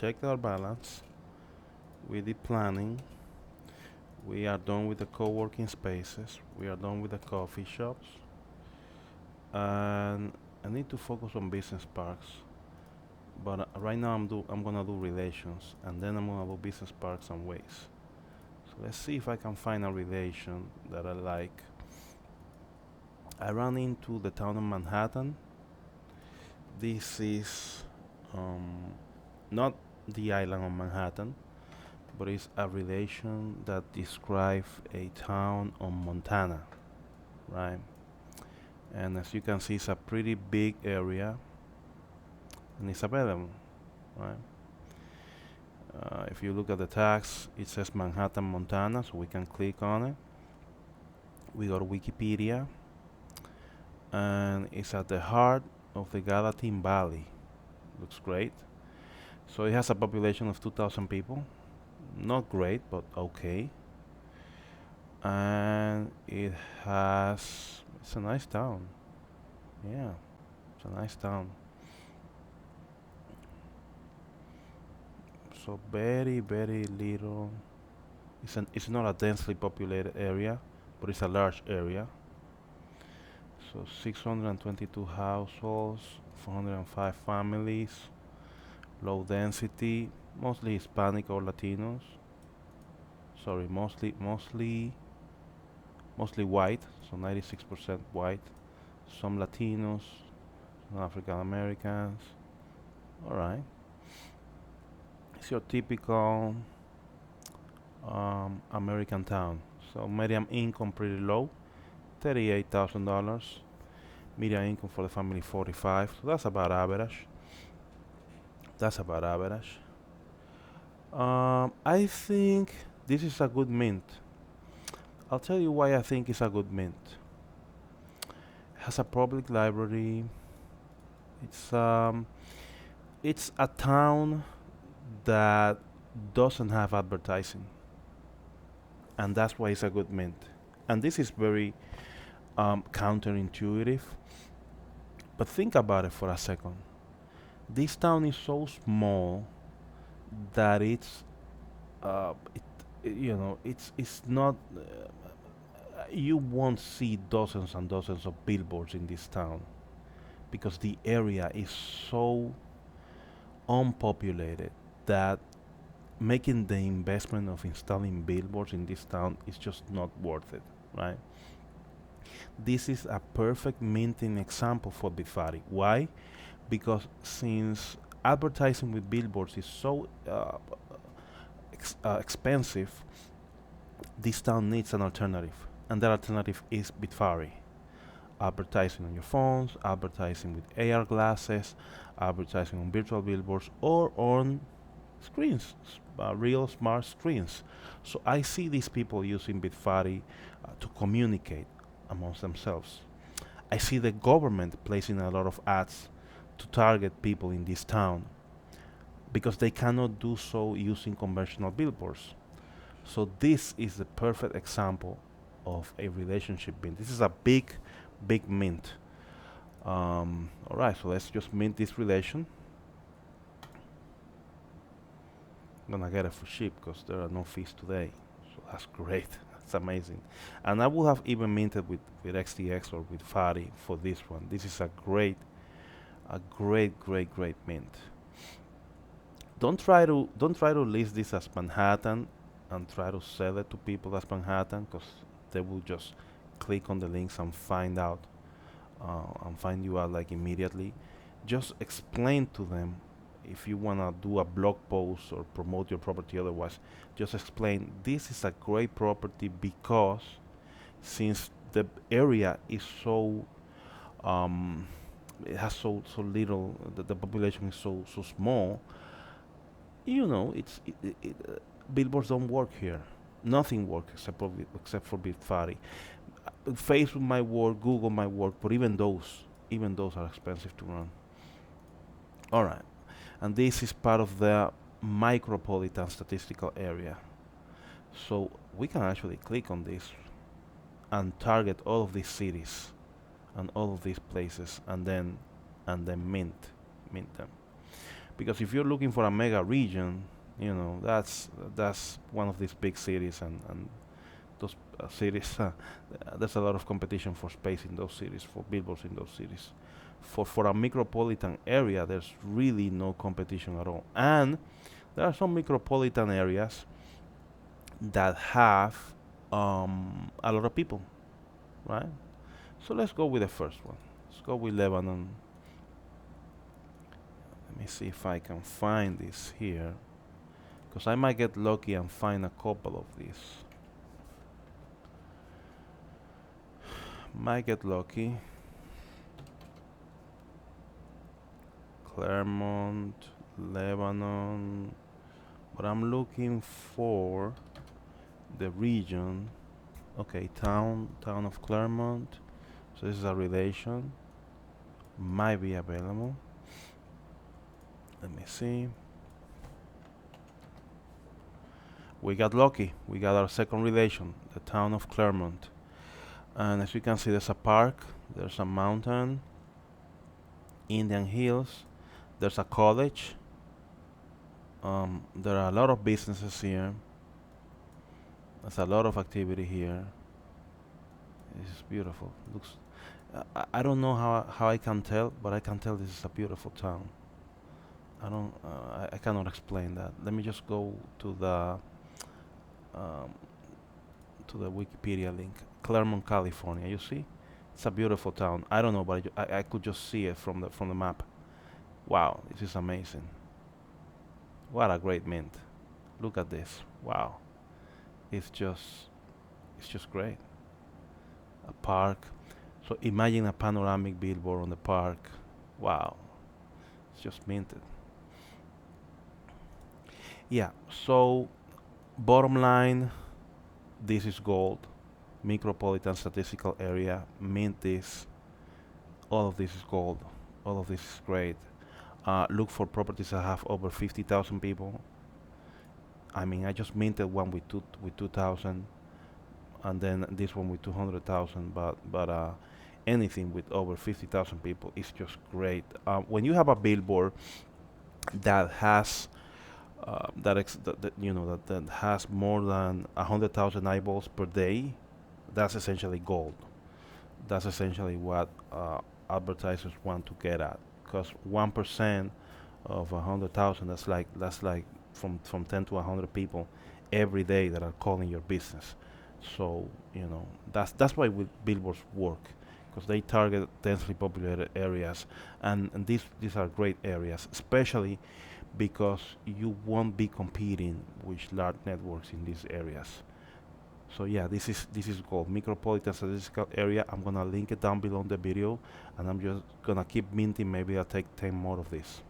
checked our balance. We did planning. We are done with the co-working spaces. We are done with the coffee shops. And I need to focus on business parks. But right now I'm gonna do relations, and then I'm gonna do business parks and ways. So let's see if I can find a relation that I like. I ran into the town of Manhattan. This is um, not the island of Manhattan, but it's a relation that describes a town on Montana, right? And as you can see, it's a pretty big area, and it's available, right? If you look at the tags, it says Manhattan, Montana, so we can click on it. We go to Wikipedia, and it's at the heart of the Gallatin Valley. Looks great. So it has a population of 2,000 people. Not great, but okay. And it's a nice town. Yeah, it's a nice town. So very, very little. It's not a densely populated area, but it's a large area. So 622 households, 405 families, low density, mostly Hispanic or Latinos. Sorry, mostly white, so 96% white. Some Latinos, some African Americans. All right. It's your typical American town. So median income pretty low, $38,000. Median income for the family 45. So that's about average. That's about average. I think this is a good mint. I'll tell you why I think it's a good mint. It has a public library. It's um, it's a town that doesn't have advertising, and that's why it's a good mint. And this is very counterintuitive, but think about it for a second. This town is so small that it's not. You won't see dozens and dozens of billboards in this town because the area is so unpopulated that making the investment of installing billboards in this town is just not worth it, right? This is a perfect minting example for Bitfari. Why? Because since advertising with billboards is so expensive, this town needs an alternative, and that alternative is Bitfari. Advertising on your phones, advertising with AR glasses, advertising on virtual billboards, or on screens, real smart screens. So I see these people using Bitfari to communicate amongst themselves. I see the government placing a lot of ads to target people in this town because they cannot do so using conventional billboards. So this is the perfect example of a relationship mint. This is a big, big mint. All right, so let's just mint this relation. I'm gonna get it for cheap because there are no fees today. So that's great. That's amazing. And I would have even minted with XTX or with Fari for this one. This is a great mint. Don't try to list this as Manhattan and try to sell it to people as Manhattan because they will just click on the links and find you out like immediately. Just explain to them if you wanna do a blog post or promote your property otherwise. Just explain this is a great property because since the area is so it has so little the population is so small, billboards don't work here. Nothing works except for Bitfari. Facebook might work, Google might work, but even those are expensive to run. All right, and this is part of the micropolitan statistical area. So we can actually click on this and target all of these cities and all of these places, and then mint them. Because if you're looking for a mega region, that's one of these big cities, and those cities, there's a lot of competition for space in those cities, for billboards in those cities. For a micropolitan area, there's really no competition at all. And there are some micropolitan areas that have a lot of people, right? So let's go with the first one. Let's go with Lebanon. Let me see if I can find this here, because I might get lucky and find a couple of these. Might get lucky. Claremont, Lebanon, but I'm looking for the region. Okay, town of Claremont. So this is a relation. Might be available. Let me see. We got lucky. We got our second relation, the town of Claremont. And as you can see, there's a park, there's a mountain, Indian Hills, there's a college. There are a lot of businesses here. There's a lot of activity here. This is beautiful. Looks. I don't know how I can tell, but I can tell this is a beautiful town. I don't. I cannot explain that. Let me just go um, to the Wikipedia link. Claremont, California. You see, it's a beautiful town. I don't know, but I could just see it from the map. Wow, this is amazing. What a great mint. Look at this. Wow, it's just great. A park. So imagine a panoramic billboard on the park. Wow, it's just minted. Yeah. So bottom line, this is gold. Micropolitan statistical area. Mint this. All of this is gold. All of this is great. Look for properties that have over 50,000 people. I mean, I just minted one with 2,000, and then this one with 200,000. But anything with over 50,000 people is just great. When you have a billboard that has that has more than 100,000 eyeballs per day, that's essentially gold. That's essentially what advertisers want to get at. Because 1% of 100,000, that's like from 10 to 100 people every day that are calling your business. So that's why billboards work, because they target densely populated areas, and these are great areas, especially because you won't be competing with large networks in these areas. So yeah, this is called micropolitan statistical area. I'm gonna link it down below in the video, and I'm just gonna keep minting. Maybe I'll take 10 more of this.